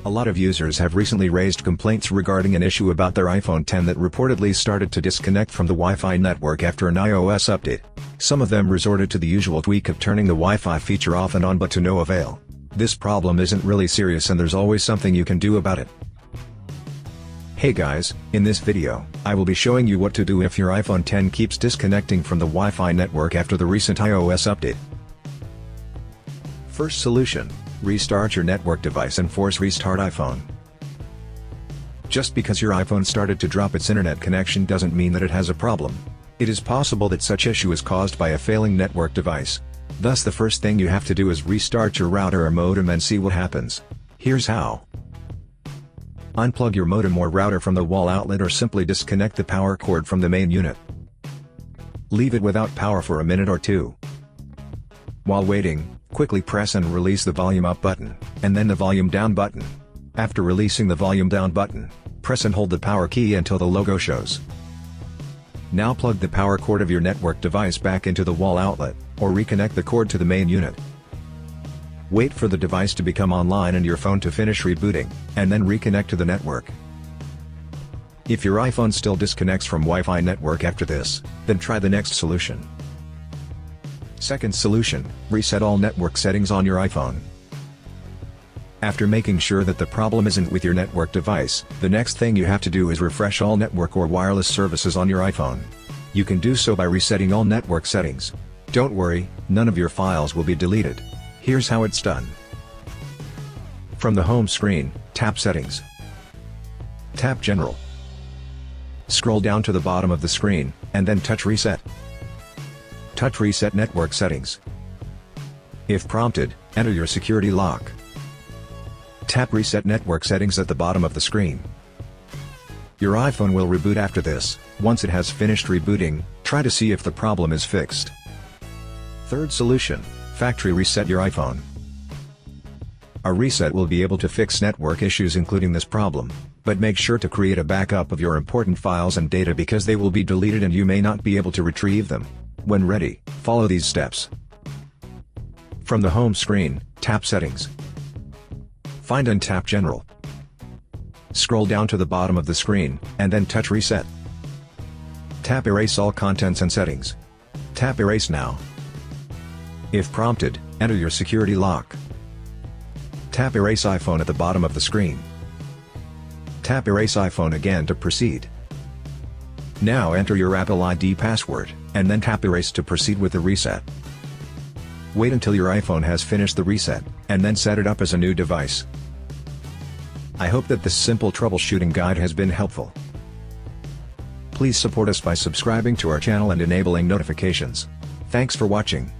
A lot of users have recently raised complaints regarding an issue about their iPhone 10 that reportedly started to disconnect from the Wi-Fi network after an iOS update. Some of them resorted to the usual tweak of turning the Wi-Fi feature off and on, but to no avail. This problem isn't really serious and there's always something you can do about it. Hey guys, in this video, I will be showing you what to do if your iPhone 10 keeps disconnecting from the Wi-Fi network after the recent iOS update. First solution: restart your network device and force restart iPhone. Just because your iPhone started to drop its internet connection doesn't mean that it has a problem. It is possible that such issue is caused by a failing network device. Thus the first thing you have to do is restart your router or modem and see what happens. Here's how. Unplug your modem or router from the wall outlet or simply disconnect the power cord from the main unit. Leave it without power for a minute or two. While waiting, quickly press and release the volume up button, and then the volume down button. After releasing the volume down button, press and hold the power key until the logo shows. Now plug the power cord of your network device back into the wall outlet, or reconnect the cord to the main unit. Wait for the device to become online and your phone to finish rebooting, and then reconnect to the network. If your iPhone still disconnects from Wi-Fi network after this, then try the next solution. Second solution: reset all network settings on your iPhone. After making sure that the problem isn't with your network device, the next thing you have to do is refresh all network or wireless services on your iPhone. You can do so by resetting all network settings. Don't worry, none of your files will be deleted. Here's how it's done. From the home screen, tap Settings. Tap General. Scroll down to the bottom of the screen, and then touch Reset. Touch Reset Network Settings. If prompted, enter your security lock. Tap Reset Network Settings at the bottom of the screen. Your iPhone will reboot after this. Once it has finished rebooting, try to see if the problem is fixed. Third solution: factory reset your iPhone. A reset will be able to fix network issues including this problem, but make sure to create a backup of your important files and data because they will be deleted and you may not be able to retrieve them. When ready, follow these steps. From the home screen, tap Settings. Find and tap General. Scroll down to the bottom of the screen, and then touch Reset. Tap Erase all contents and settings. Tap Erase now. If prompted, enter your security lock. Tap Erase iPhone at the bottom of the screen. Tap Erase iPhone again to proceed. Now enter your Apple ID password, and then tap Erase to proceed with the reset. Wait until your iPhone has finished the reset, and then set it up as a new device. I hope that this simple troubleshooting guide has been helpful. Please support us by subscribing to our channel and enabling notifications. Thanks for watching.